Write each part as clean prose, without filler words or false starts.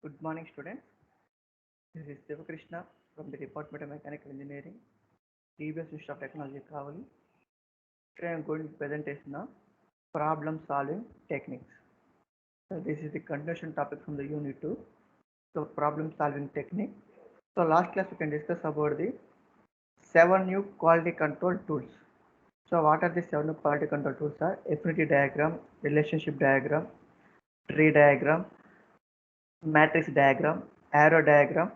Good morning, students. This is Devakrishna from the Department of Mechanical Engineering, TBS Institute of Technology, Kavali. Today I am going to presentation of problem solving techniques. So this is the continuation topic from the Unit 2. So problem solving technique. So last class we can discuss about the 7 new quality control tools. So what are the 7 new quality control tools? Are affinity diagram, relationship diagram, tree diagram, matrix diagram, arrow diagram,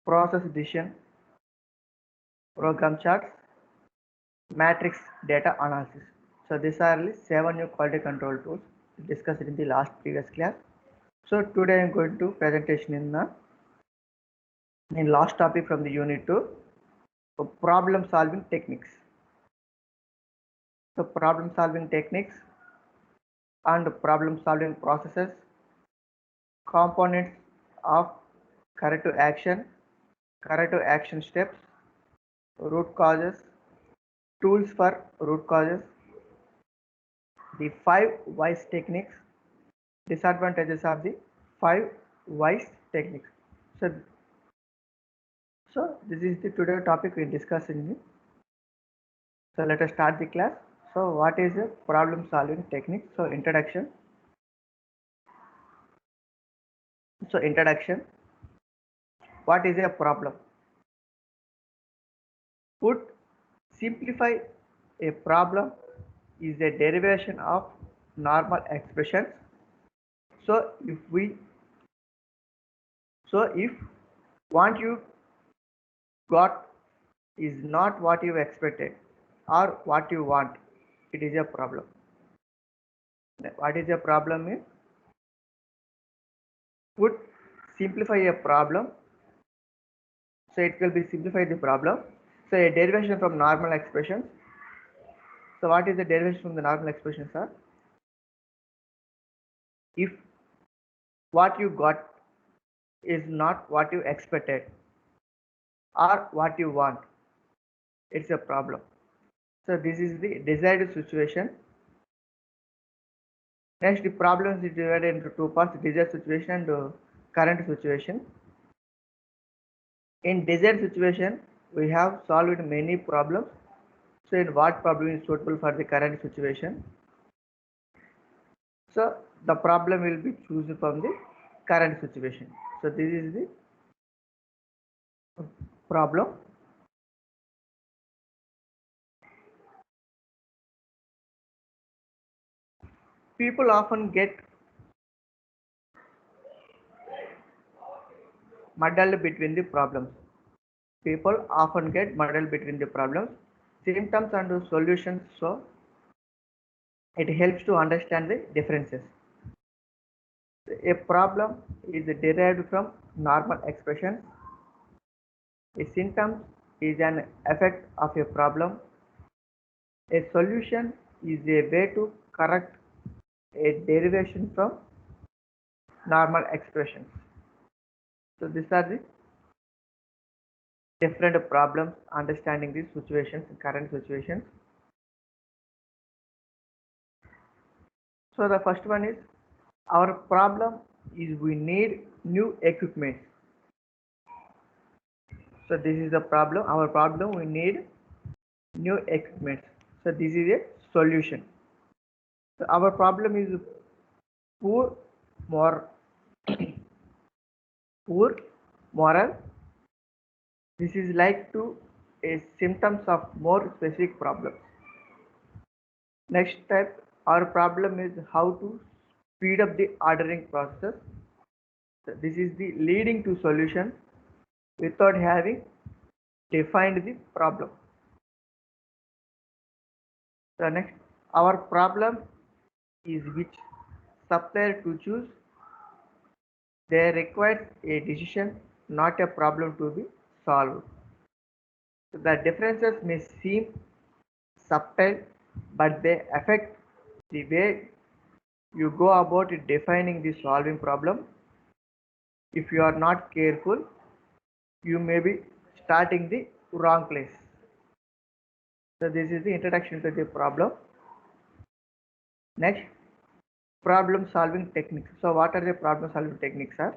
process decision, program charts, matrix data analysis. So these are the 7 new quality control tools discussed in the previous class. So today I am going to presentation in last topic from the unit 2, problem solving techniques. So problem solving techniques and problem solving processes, components of corrective action steps, root causes, tools for root causes, the 5 whys techniques, disadvantages of the 5 whys techniques. So this is the today topic we discuss in the. So let us start the class. So what is a problem solving technique? So introduction. What is a problem? Simplify a problem is a derivation of normal expressions. So if what you got is not what you expected or what you want, it is a problem. What is a problem is simplify a problem. So it will be simplify the problem. So a derivation from normal expressions. So what is the derivation from the normal expressions are? If what you got is not what you expected or what you want, it's a problem. So this is the desired situation. Next, the problem is divided into two parts: desired situation and current situation. In desired situation, we have solved many problems. So in what problem is suitable for the current situation? So the problem will be chosen from the current situation. So this is the problem. People often get muddled between the problems. Symptoms and solutions. So it helps to understand the differences. A problem is derived from normal expressions. A symptom is an effect of a problem. A solution is a way to correct a derivation from normal expressions. So these are the different problems, understanding these situations, current situations. So the first one is our problem is we need new equipment. So this is the problem. Our problem, we need new equipment. So this is a solution. So our problem is poor moral. This is like to a symptoms of more specific problems. Next type, our problem is how to speed up the ordering process. So this is the leading to solution without having defined the problem. So next, our problem is which supplier to choose. They require a decision, not a problem to be solved. So the differences may seem subtle, but they affect the way you go about defining the solving problem. If you are not careful, you may be starting the wrong place. So this is the introduction to the problem. Next, problem solving techniques. So what are the problem solving techniques are?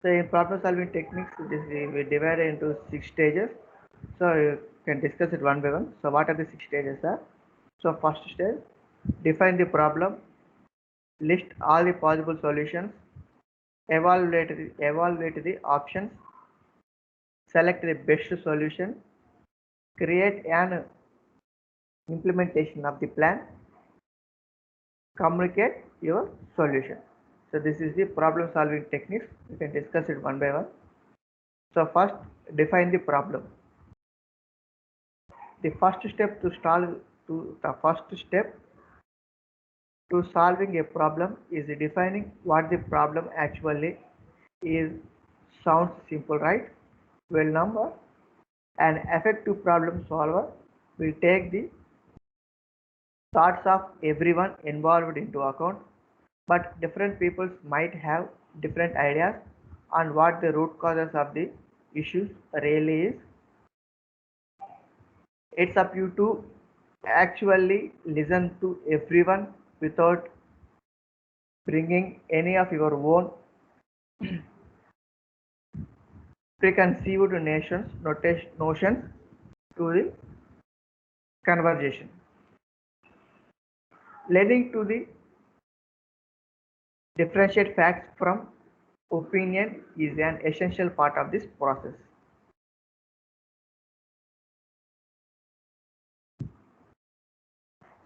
So in problem solving techniques, we divide into 6 stages. So you can discuss it one by one. So what are the 6 stages are? So first stage, define the problem, list all the possible solutions, evaluate the options, select the best solution, create an implementation of the plan, communicate your solution. So this is the problem solving techniques. We can discuss it one by one. So first, define the problem. The first step to solving a problem is defining what the problem actually is. Sounds simple, right? Well, number an effective problem solver will take the thoughts of everyone involved into account, but different people might have different ideas on what the root causes of the issues really is. It's up you to actually listen to everyone without bringing any of your own preconceived notions to the conversation. Learning to the differentiate facts from opinion is an essential part of this process.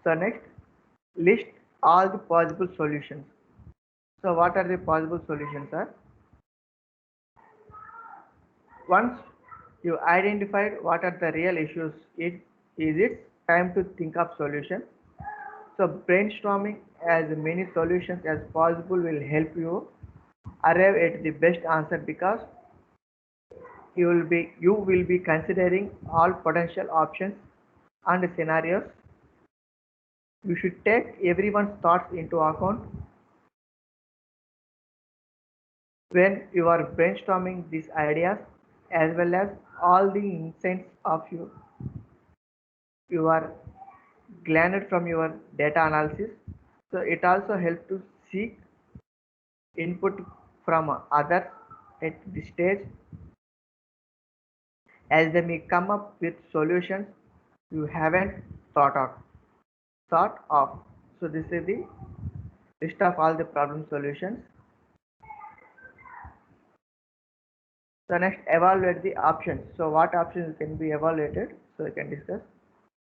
So next, list all the possible solutions. So what are the possible solutions are? Once you identified what are the real issues, it time to think of solution. So brainstorming as many solutions as possible will help you arrive at the best answer, because you will be considering all potential options and scenarios. You should take everyone's thoughts into account when you are brainstorming these ideas, as well as all the insights of you are gleaned from your data analysis. So it also helps to seek input from others at this stage, as they may come up with solutions you haven't thought of. Thought of. So this is the list of all the problem solutions. So next, evaluate the options. So what options can be evaluated? So we can discuss.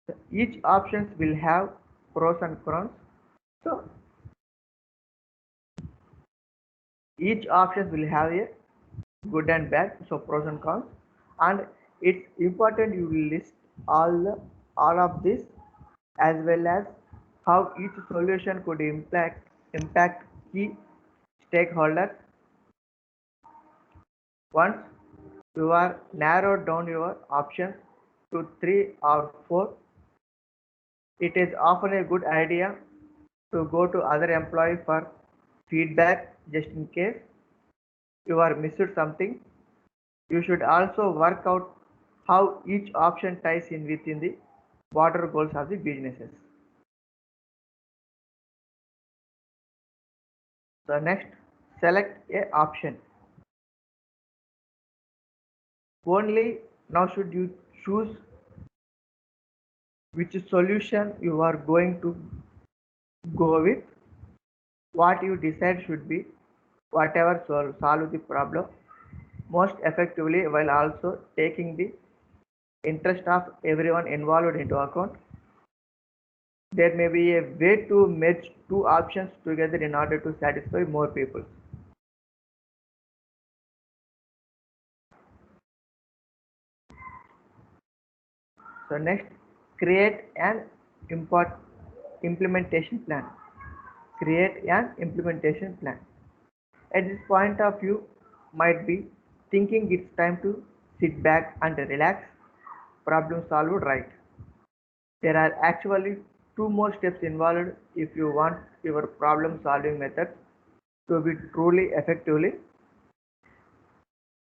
So each options will have pros and cons. So each options will have a good and bad, so pros and cons, and it's important you will list all of this, as well as how each solution could impact key stakeholders. Once you are narrowed down your options to 3 or 4, it is often a good idea to go to other employees for feedback, just in case you are missed something. You should also work out how each option ties in within the broader goals of the businesses. So next, select a option. Only now should you choose which solution you are going to go with. What you decide should be whatever solve the problem most effectively, while also taking the interest of everyone involved into account. There may be a way to merge two options together in order to satisfy more people. So next, create an implementation plan. Create an implementation plan. At this point of view, might be thinking it's time to sit back and relax, problem solved, right? There are actually two more steps involved if you want your problem solving method to be truly effectively.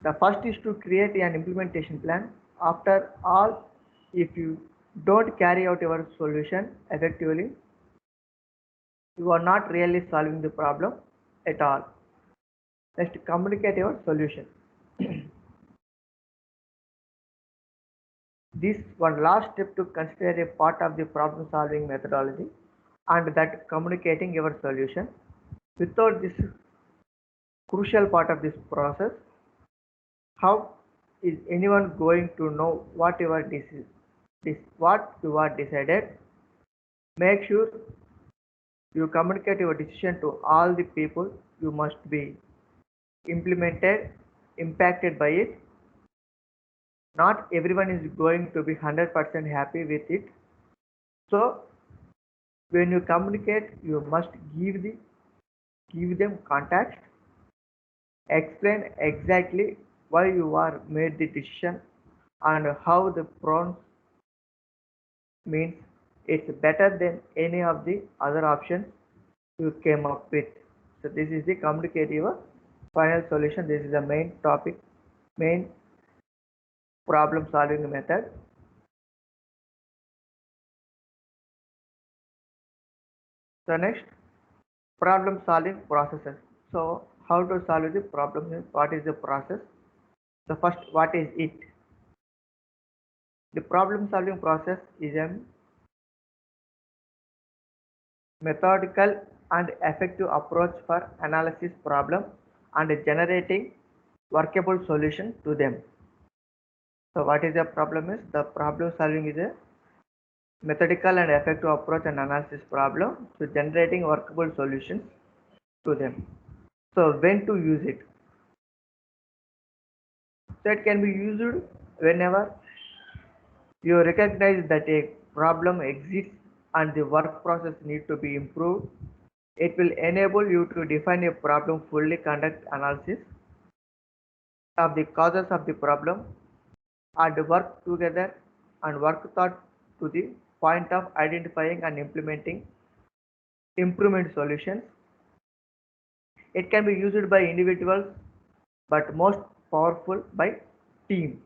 The first is to create an implementation plan. After all, if you don't carry out your solution effectively, you are not really solving the problem at all. Next, communicate your solution. This one last step to consider a part of the problem solving methodology, and that communicating your solution. Without this crucial part of this process, how is anyone going to know what you are decided? Make sure you communicate your decision to all the people you must be impacted by it. Not everyone is going to be 100% happy with it. So when you communicate, you must give them context, explain exactly why you are made the decision and how the pros means it's better than any of the other options you came up with. So this is the communicate your final solution. This is the main topic, main problem solving method. So next, problem solving processes. So how to solve the problem? What is the process? So first, what is it? The problem solving process is a methodical and effective approach for analysis problem and generating workable solution to them. So what is the problem is? The problem solving is a methodical and effective approach and analysis problem to generating workable solutions to them. So when to use it? So it can be used whenever you recognize that a problem exists and the work process needs to be improved. It will enable you to define a problem, fully conduct analysis of the causes of the problem, and work together and work thought to the point of identifying and implementing improvement solutions. It can be used by individuals but most powerful by team.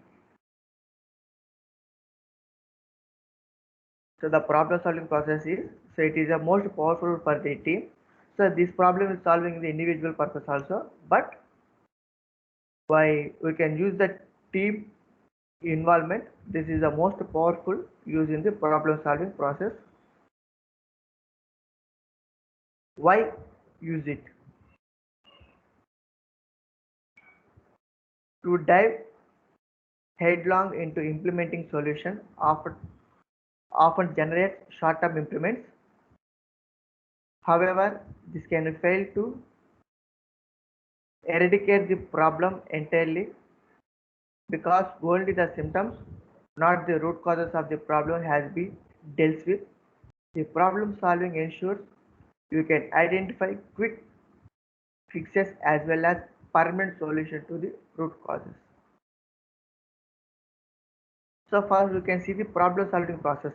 So the problem solving process is, so it is the most powerful for the team. So this problem is solving the individual purpose also, but why we can use the team involvement. This is the most powerful use in the problem solving process. Why use it? To dive headlong into implementing solution often generates short-term improvements. However, this can fail to eradicate the problem entirely because only the symptoms, not the root causes of the problem, has been dealt with. The problem solving ensures you can identify quick fixes as well as permanent solution to the root causes. So first we can see the problem solving process.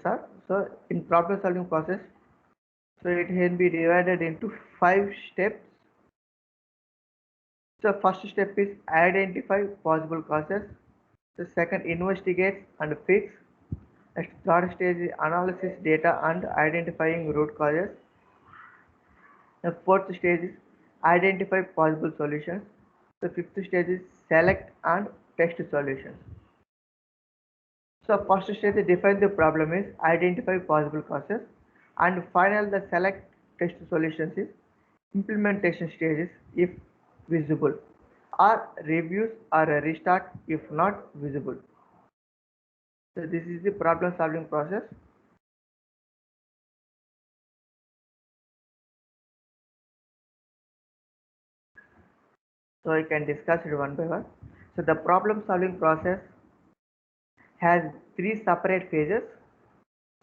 So in problem solving process, so it can be divided into 5 steps. So first step is identify possible causes. The second, investigate and fix. Next, third stage is analysis data and identifying root causes. The fourth stage is identify possible solutions. The fifth stage is select and test solutions. So first stage to define the problem is identify possible causes, and final the select test solutions is implementation stages if visible, or reviews or a restart if not visible. So this is the problem solving process. So I can discuss it one by one. So the problem solving process has 3 separate phases.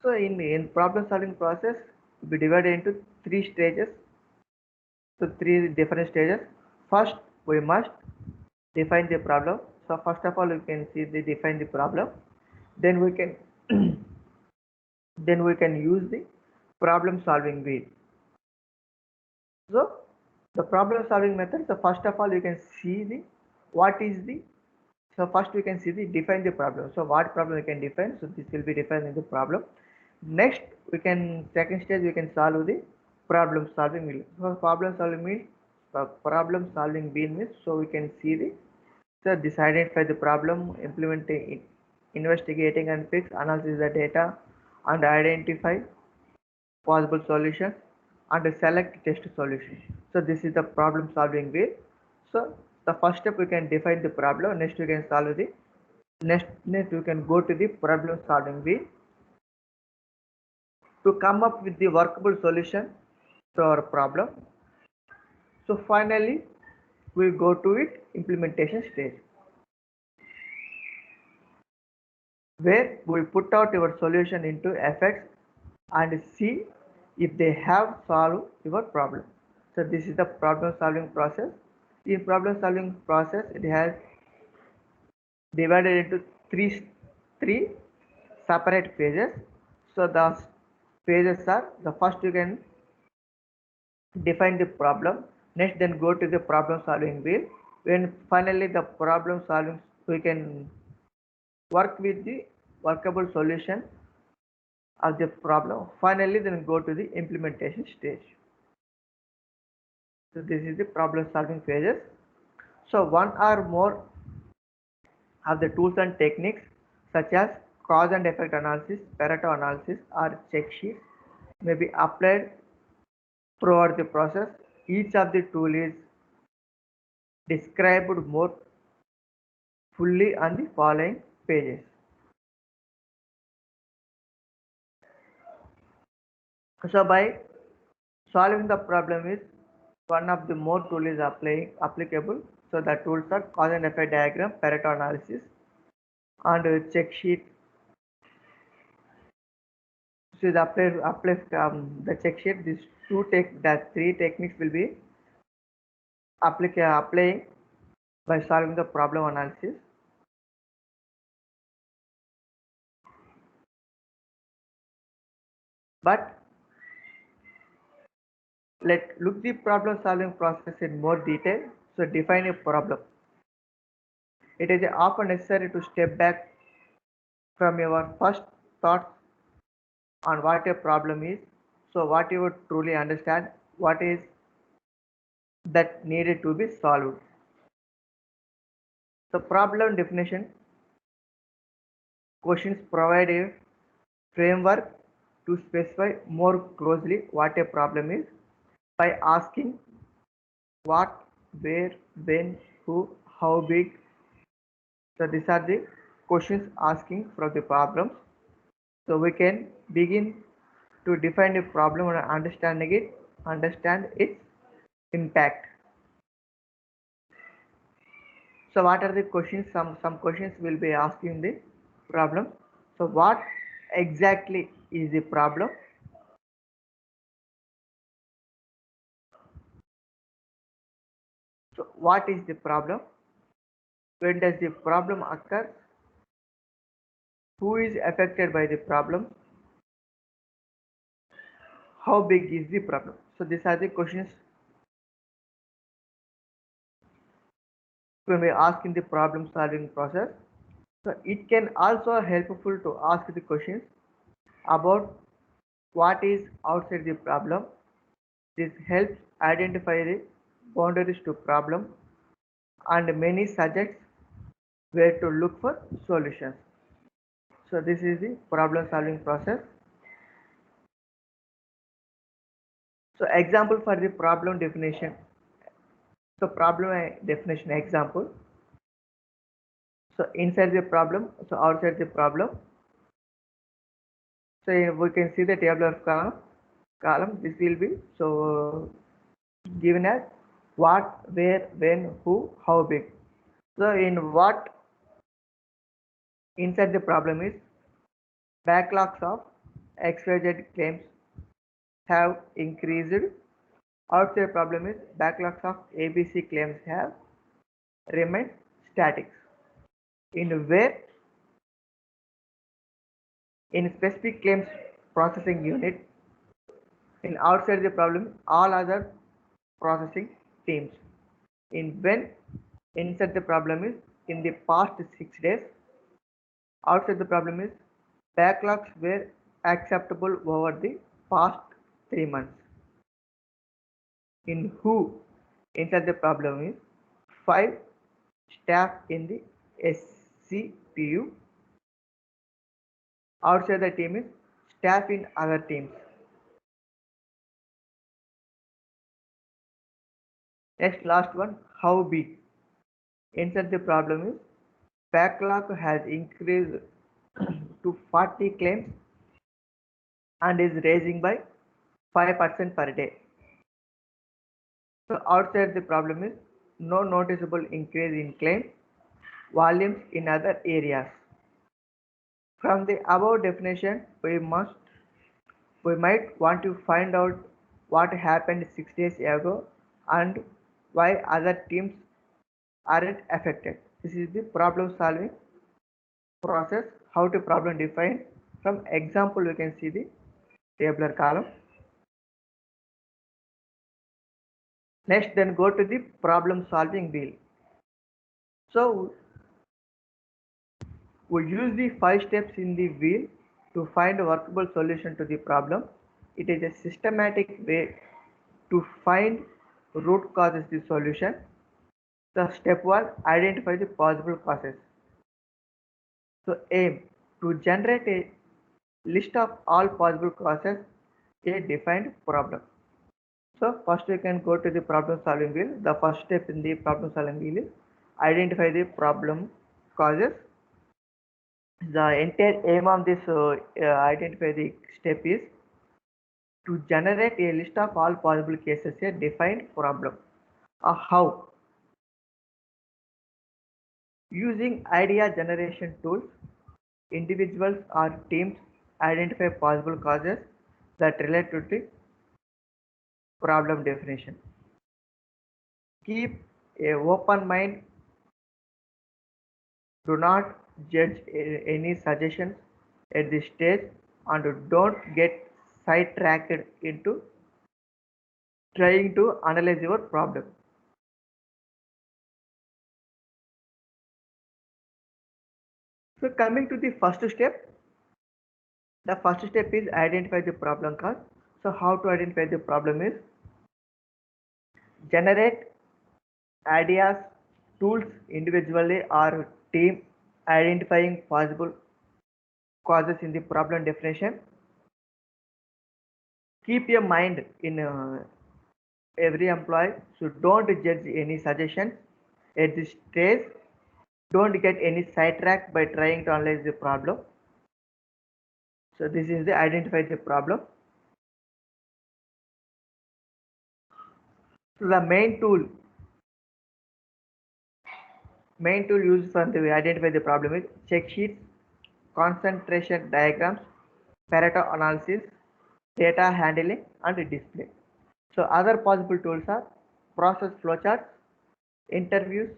So in problem solving process, we divided into 3 stages. So 3 different stages. First, we must define the problem. So first of all, we can see the define the problem. Then we can then we can use the problem solving wheel. So the problem solving method. So first of all, you can see the what is the. So first we can see the define the problem. So what problem we can define. So this will be defined in the problem. Next, we can second stage we can solve the problem solving wheel. So problem solving means problem solving bean means, so we can see the, so this identify the problem, implementing, investigating and fix, analysis the data, and identify possible solutions, and select test solution. So this is the problem solving way. So the first step, we can define the problem, next we can solve the, next we can go to the problem solving way to come up with the workable solution to our problem. So finally we go to it implementation stage, where we put out your solution into FX and see if they have solved your problem. So this is the problem solving process. In problem solving process, it has divided into three separate phases. So the phases are, the first you can define the problem, next then go to the problem solving wheel, when finally the problem solving we can work with the workable solution of the problem, finally then go to the implementation stage. So this is the problem solving phases. So one or more of the tools and techniques such as cause and effect analysis, Pareto analysis, or check sheets may be applied throughout the process. Each of the tool is described more fully on the following pages. So by solving the problem is one of the more tool is applicable. So the tools are cause and effect diagram, Pareto analysis, and check sheet. So the the check sheet. These three techniques will be applying by solving the problem analysis. But let's look the problem solving process in more detail. So define a problem. It is often necessary to step back from your first thoughts on what a problem is. So what you would truly understand what is that needed to be solved. So problem definition questions provide a framework to specify more closely what a problem is by asking what, where, when, who, how big. So these are the questions asking from the problems. So we can begin to define a problem and understand its impact. So what are the questions? Some questions will be asking the problem. So what exactly is the problem? So what is the problem? When does the problem occur? Who is affected by the problem? How big is the problem? So these are the questions when we ask in the problem solving process. So it can also helpful to ask the questions about what is outside the problem. This helps identify the boundaries to problem and many suggests where to look for solutions. So this is the problem solving process. So example for the problem definition. So problem definition example. So inside the problem, so outside the problem. So we can see the table of column. This will be so given as what, where, when, who, how big. So in what, inside the problem is backlogs of XYZ claims have increased. Outside problem is backlogs of ABC claims have remained static. In where, in specific claims processing unit, in outside the problem all other processing teams. In when, inside the problem is in the past 6 days. Outside the problem is backlogs were acceptable over the past 3 months. In who, Inside the problem is 5 staff in the SCPU. Outside the team is staff in other teams. Next, last one, how big? Inside the problem is backlog has increased to 40 claims and is rising by 5% per day. So outside the problem is no noticeable increase in claim volumes in other areas. From the above definition, we might want to find out what happened 6 days ago and why other teams aren't affected. This is the problem solving process, how to problem define. From example, we can see the tabular column. Next, then go to the problem solving wheel. So we use the 5 steps in the wheel to find a workable solution to the problem. It is a systematic way to find root causes the solution. The step 1, identify the possible causes. So aim to generate a list of all possible causes a defined problem. So first we can go to the problem solving wheel. The first step in the problem solving wheel is identify the problem causes. The entire aim of this identify the step is to generate a list of all possible cases a defined problem. How? Using idea generation tools, individuals or teams identify possible causes that relate to the problem definition. Keep a open mind. Do not judge any suggestions at this stage and don't get sidetracked into trying to analyze your problem. So coming to the first step, the first step is identify the problem cause. So how to identify the problem is generate ideas, tools individually or team identifying possible causes in the problem definition. Keep your mind in every employee, so don't judge any suggestions at this stage. Don't get any sidetracked by trying to analyze the problem. So this is the identify the problem. So the main tool used for the identify the problem is check sheets, concentration diagrams, Pareto analysis, data handling and display. So other possible tools are process flowcharts, interviews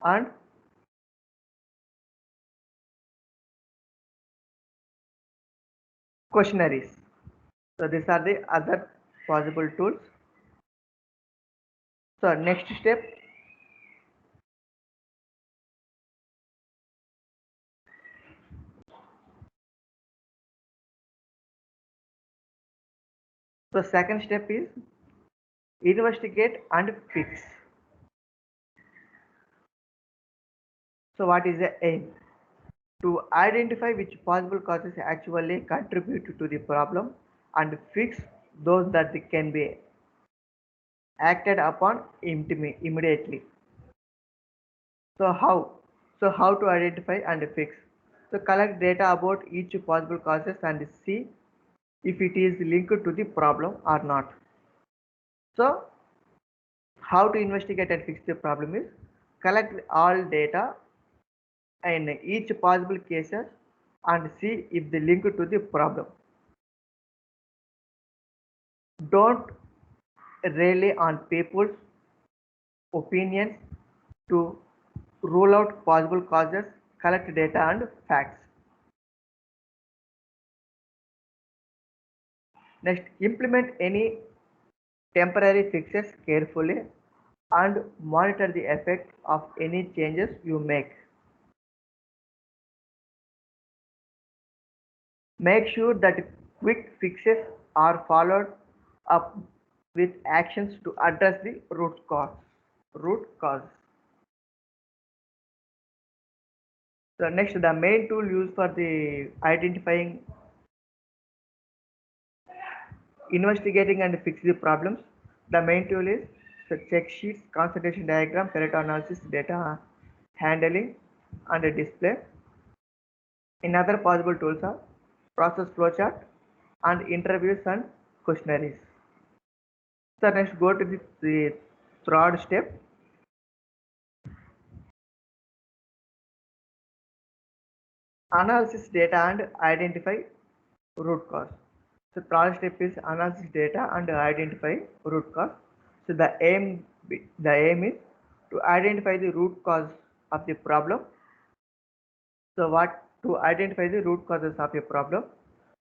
and questionnaires. So these are the other possible tools. So next step, the second step is investigate and fix. So what is the aim? To identify which possible causes actually contribute to the problem and fix those that can be acted upon immediately. So how? So how to identify and fix? So collect data about each possible causes and see if it is linked to the problem or not. So how to investigate and fix the problem is collect all data in each possible cases and see if they link to the problem. Don't rely on people's opinions to rule out possible causes. Collect data and facts. Next, implement any temporary fixes carefully and monitor the effect of any changes you make. Make sure that quick fixes are followed up with actions to address the root cause. Root cause. So next, the main tool used for the identifying, investigating and fixing the problems. The main tool is so check sheets, concentration diagram, Pareto analysis, data handling, and display. In other possible tools are process flowchart and interviews and questionnaires. So next, go to the third step. Analysis data and identify root cause. So third step is analysis data and identify root cause. So the aim is to identify the root cause of the problem. So what to identify the root causes of a problem.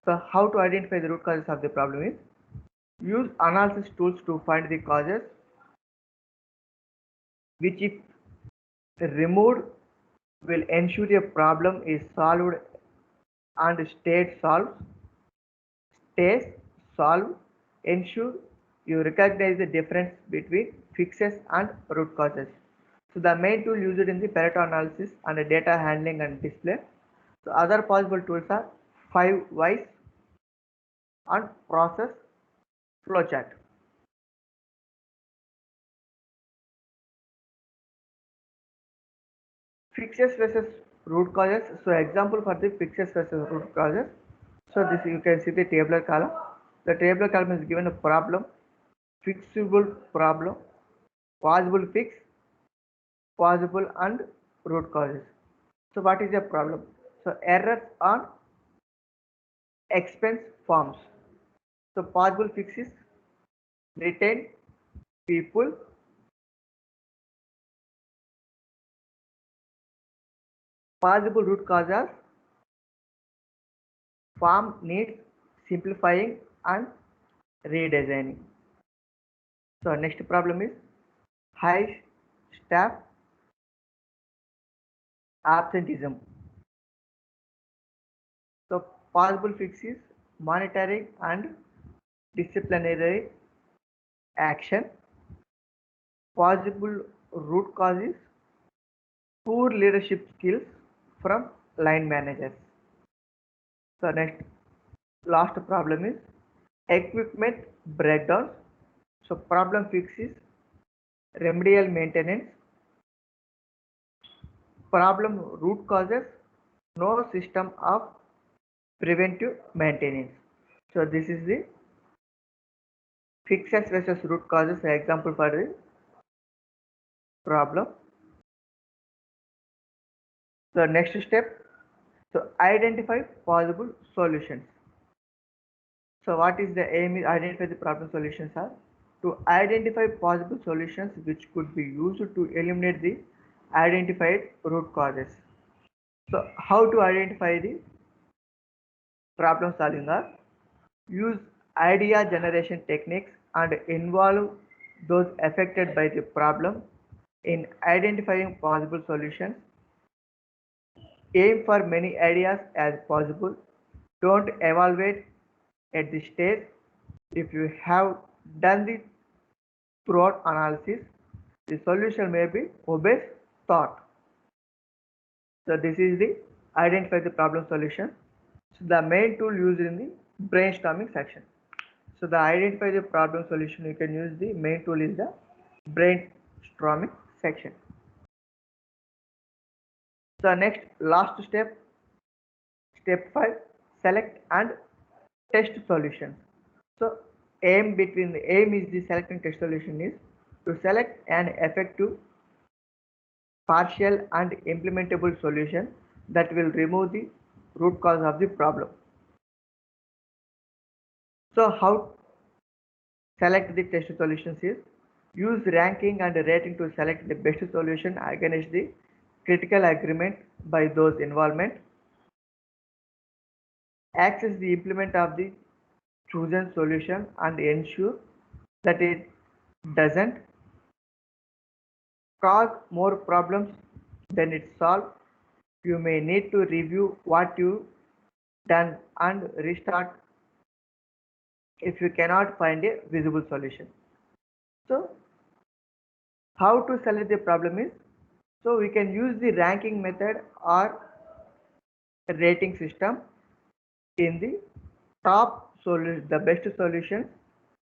So how to identify the root causes of the problem is use analysis tools to find the causes which if removed will ensure a problem is solved and stays solved. Ensure you recognize the difference between fixes and root causes. So the main tool used in the Pareto analysis and the data handling and display. So other possible tools are 5 whys and process flowchart. Fixes versus root causes. So example for the fixes versus root causes. So this you can see the tabular column. The tabular column is given a problem, fixable problem, possible fix, possible and root causes. So what is the problem? So errors on expense forms. So possible fixes retain people. Possible root causes form needs simplifying and redesigning. So next problem is high staff absenteeism. So possible fixes monitoring and disciplinary action. Possible root causes poor leadership skills from line managers. So next last problem is equipment breakdowns. So problem fixes remedial maintenance. Problem root causes no system of preventive maintenance. So this is the fixes versus root causes example for the problem. The next step, so identify possible solutions. So what is the aim is identify the problem solutions are to identify possible solutions which could be used to eliminate the identified root causes. So how to identify the problem solving are use idea generation techniques and involve those affected by the problem in identifying possible solutions. Aim for many ideas as possible. Don't evaluate at this stage. If you have done the throughout analysis, the solution may be obvious thought. So this is the identify the problem solution. So the main tool used in the brainstorming section. So the identify the problem solution you can use the main tool is the brainstorming section. So next last step, step 5, select and test solutions. So aim is the selecting test solution is to select an effective partial and implementable solution that will remove the root cause of the problem. So how select the test solutions is use ranking and rating to select the best solution against the critical agreement by those involvement. Access the implement of the chosen solution and ensure that it doesn't cause more problems than it solves. You may need to review what you done and restart if you cannot find a visible solution. So how to select the problem is, so we can use the ranking method or rating system in the top solution, the best solution.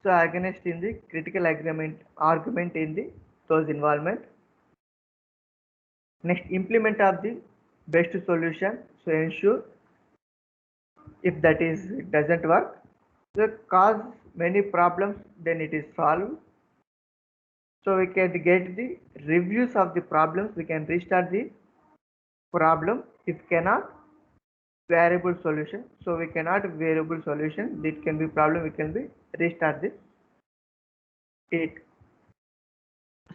So against in the critical argument in the those involvement. Next, implement of the best solution. So ensure if that is it doesn't work, so cause many problems, then it is solved. So we can get the reviews of the problems. We can restart the problem if cannot variable solution. So we cannot variable solution. It can be problem. We can be restart the it.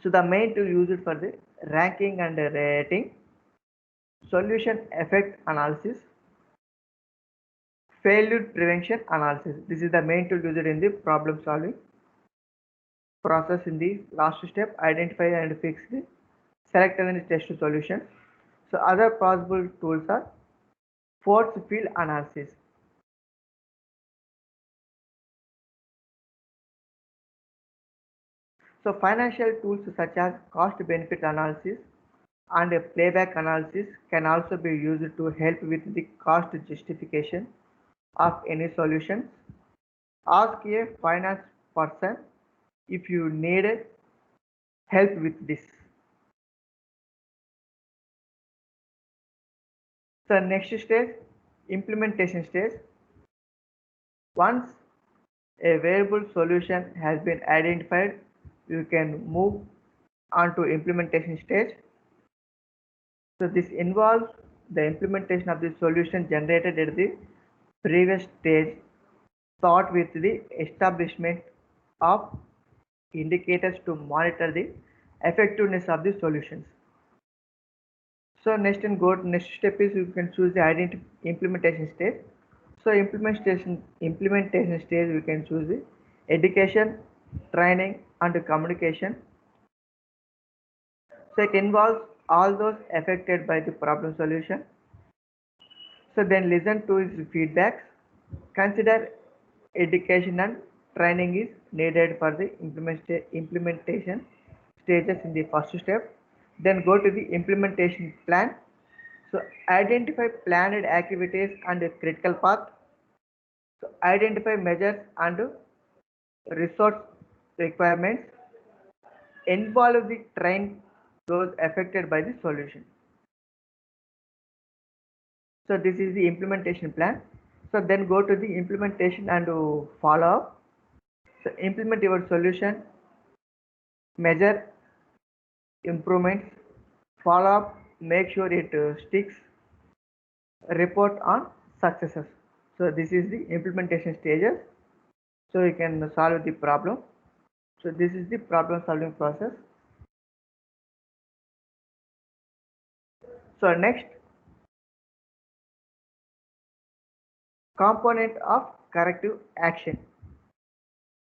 So the main to use it for the ranking and rating, solution effect analysis, failure prevention analysis. This is the main tool used in the problem solving process. In the last step, identify and fix the select and test solution. So other possible tools are force field analysis. So financial tools such as cost benefit analysis and a playback analysis can also be used to help with the cost justification of any solution. Ask a finance person if you need help with this. So next stage, implementation stage. Once a variable solution has been identified, you can move on to implementation stage. So this involves the implementation of the solution generated at the previous stage, thought with the establishment of indicators to monitor the effectiveness of the solutions. So next step is you can choose the implementation stage. So implementation stage we can choose the education, training and communication. So it involves all those affected by the problem solution. So then listen to his feedbacks. Consider education and training is needed for the implementation stages in the first step. Then go to the implementation plan. So identify planned activities and critical path. So identify measures and resource requirements. Involve the train those affected by the solution. So this is the implementation plan. So then go to the implementation and follow up. So implement your solution, measure improvements, follow up, make sure it sticks, report on successes. So this is the implementation stages. So you can solve the problem. So this is the problem solving process. So next, component of corrective action.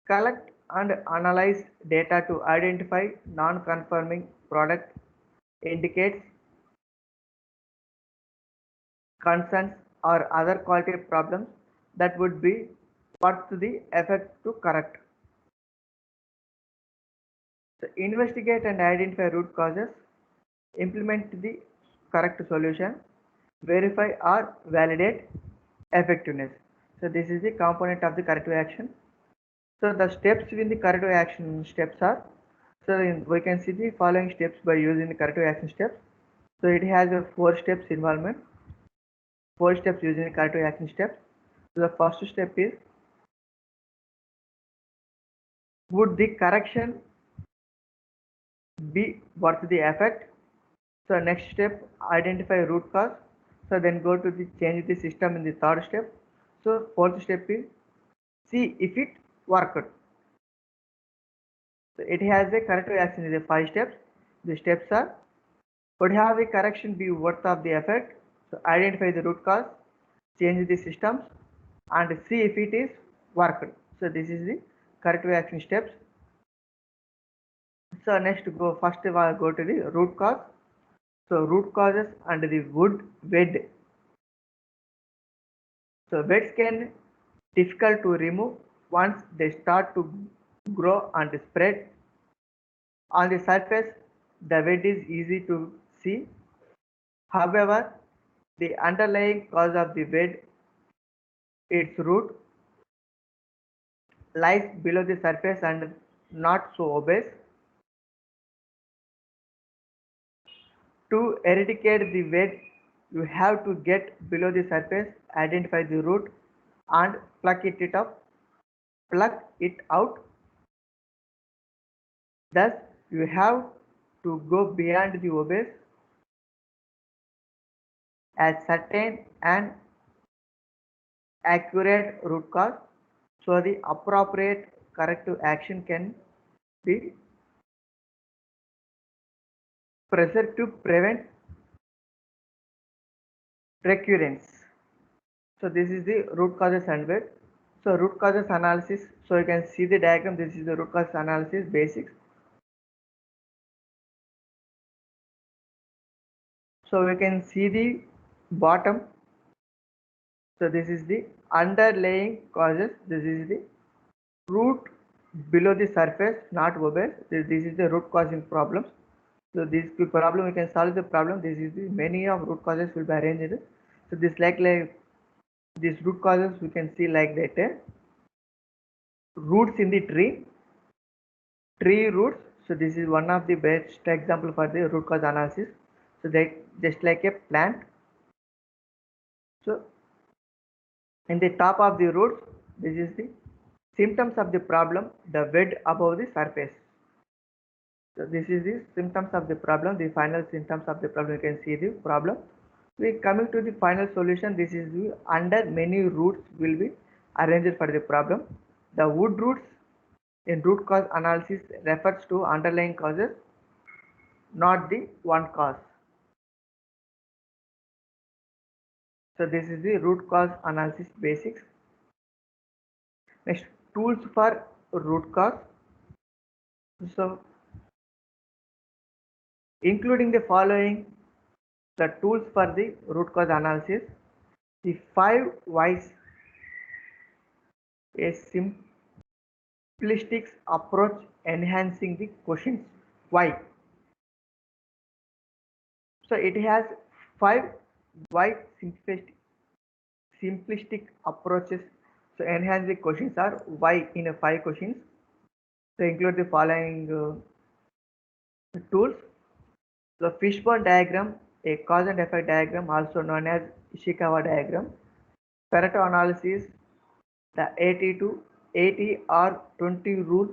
Collect and analyze data to identify non-conforming product, indicates concerns or other quality problems that would be worth the effort to correct. So investigate and identify root causes, implement the correct solution, verify or validate effectiveness. So this is the component of the corrective action. So the steps in the corrective action steps are, we can see the following steps by using the corrective action steps. So it has a 4 steps involvement, 4 steps using the corrective action steps. So the first step is, would the correction be worth the effect? So next step, identify root cause. So then go to the change the system in the third step. So fourth step is, see if it worked. So it has a corrective action in the 5 steps. The steps are, would have the correction be worth of the effect? So identify the root cause, change the systems and see if it is worked. So this is the corrective action steps. So next go to the root cause. So root causes and the wood wed. So weds can difficult to remove once they start to grow and spread. On the surface, the wedge is easy to see. However, the underlying cause of the wedge, its root, lies below the surface and not so obvious. To eradicate the wedge, you have to get below the surface, identify the root, and pluck it out. Thus, you have to go beyond the obvious, ascertain an accurate root cause, so the appropriate corrective action can be pressured to prevent recurrence. So this is the root causes and wedge. So root causes analysis. So you can see the diagram. This is the root cause analysis basics. So we can see the bottom. So this is the underlying causes. This is the root below the surface, not obvious. This is the root causing problems. So this problem we can solve the problem. This is the many of root causes will be arranged. So this like these root causes we can see like that. Roots in the tree roots. So this is one of the best example for the root cause analysis. So that just like a plant. So in the top of the roots, this is the symptoms of the problem, the wedge above the surface. So this is the symptoms of the problem, the final symptoms of the problem. You can see the problem. We coming to the final solution. This is the under many roots will be arranged for the problem. The wood roots in root cause analysis refers to underlying causes, not the one cause. So this is the root cause analysis basics. Next, tools for root cause. So including the following, the tools for the root cause analysis, the 5 whys, a simplistic approach enhancing the questions why. So it has 5 why simplistic approaches. So enhance the questions are why in a 5 questions. So include the following tools. The fishbone diagram, a cause and effect diagram, also known as Ishikawa diagram. Pareto analysis, the 80 or 20 rule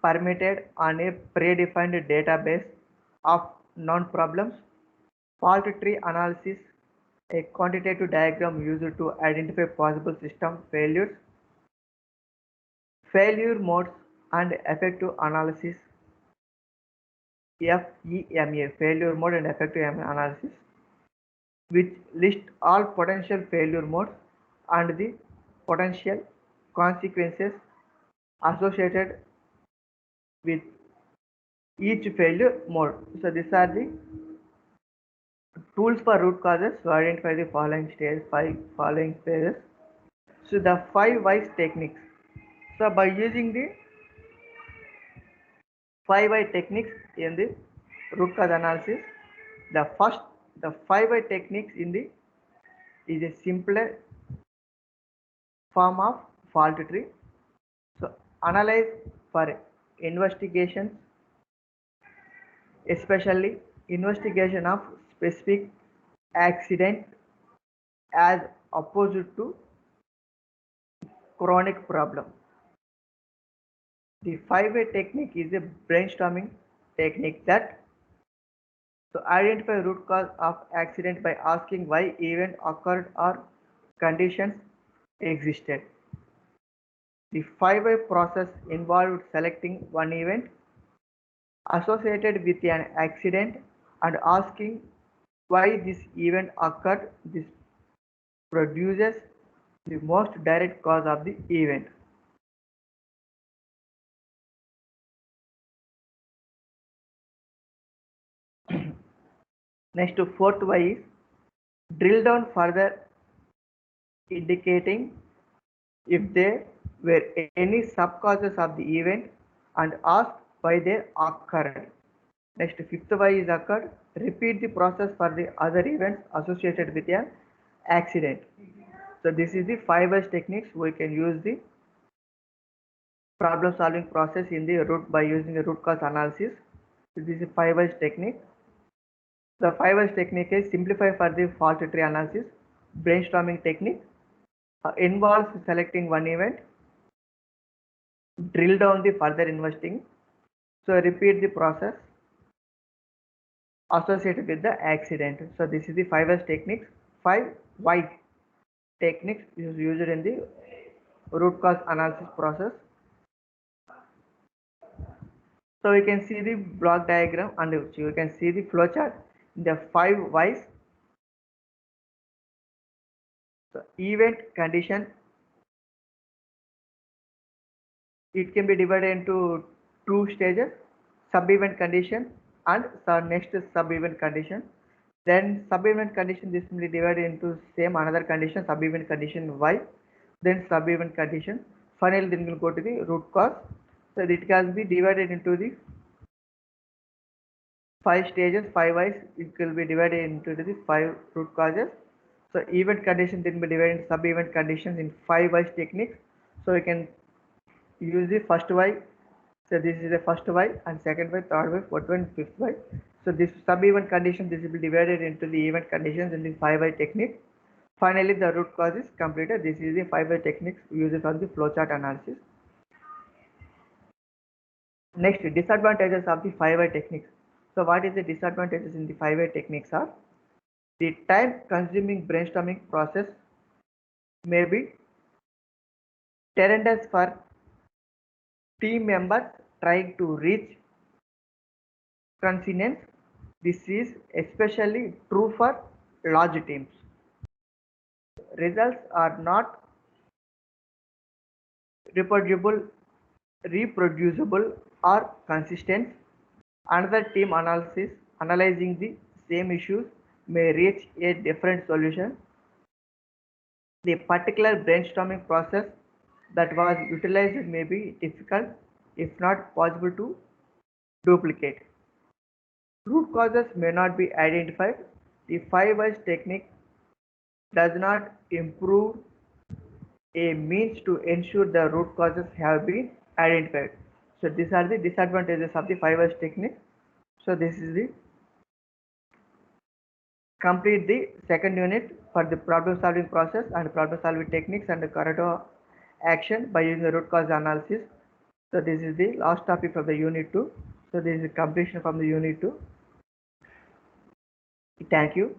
permitted on a predefined database of known problems. Fault tree analysis, a quantitative diagram used to identify possible system failures. Failure modes and effective analysis, FEMA, failure mode and effective analysis, which list all potential failure modes and the potential consequences associated with each failure mode. So these are the tools for root causes to identify the five following stages. So the 5 whys techniques. So by using the 5 why techniques in the root cause analysis, the 5 why techniques in the is a simpler form of fault tree. So analyze for investigations, especially investigation of specific accident as opposed to chronic problem. The 5 why technique is a brainstorming technique that to identify root cause of accident by asking why event occurred or conditions existed. The 5 why process involved selecting one event associated with an accident and asking why this event occurred. This produces the most direct cause of the event. Next, fourth why is drill down further, indicating if there were any sub causes of the event and ask why they occurred. Next, fifth why is occurred. Repeat the process for the other events associated with an accident. So this is the 5 whys techniques. We can use the problem solving process in the root by using the root cause analysis. So this is 5 whys technique. The 5 whys technique is simplify for the fault tree analysis. Brainstorming technique involves selecting one event, drill down the further investing. So repeat the process associated with the accident. So this is the 5 whys techniques. 5 why techniques is used in the root cause analysis process. So we can see the block diagram and you can see the flow chart. The 5 whys. So event condition, it can be divided into two stages, sub-event condition and next sub-event condition. Then sub-event condition, this will be divided into same another condition, sub-event condition y, then sub-event condition. Finally, then we'll go to the root cause. So it can be divided into the 5 stages, 5 whys. It will be divided into the 5 root causes. So event condition then be divided into sub-event conditions in 5 whys techniques. So we can use the first why. So this is the first why and second why, third why, fourth why and fifth why. So this sub-event condition, this will be divided into the event conditions in the 5 why technique. Finally, the root cause is completed. This is the 5 why techniques used on the flowchart analysis. Next, disadvantages of the 5 why techniques. So what is the disadvantages in the 5 why techniques are? The time consuming brainstorming process may be tremendous for team members trying to reach consensus. This is especially true for large teams. Results are not reproducible or consistent. Another team analyzing the same issues may reach a different solution. The particular brainstorming process that was utilized may be difficult, if not possible, to duplicate. Root causes may not be identified. The 5 whys technique does not improve a means to ensure the root causes have been identified. So these are the disadvantages of the 5 whys technique. So this is the complete the second unit for the problem solving process and problem solving techniques and the corrective action by using the root cause analysis. So this is the last topic of the unit 2. So this is the completion from the unit 2. Thank you.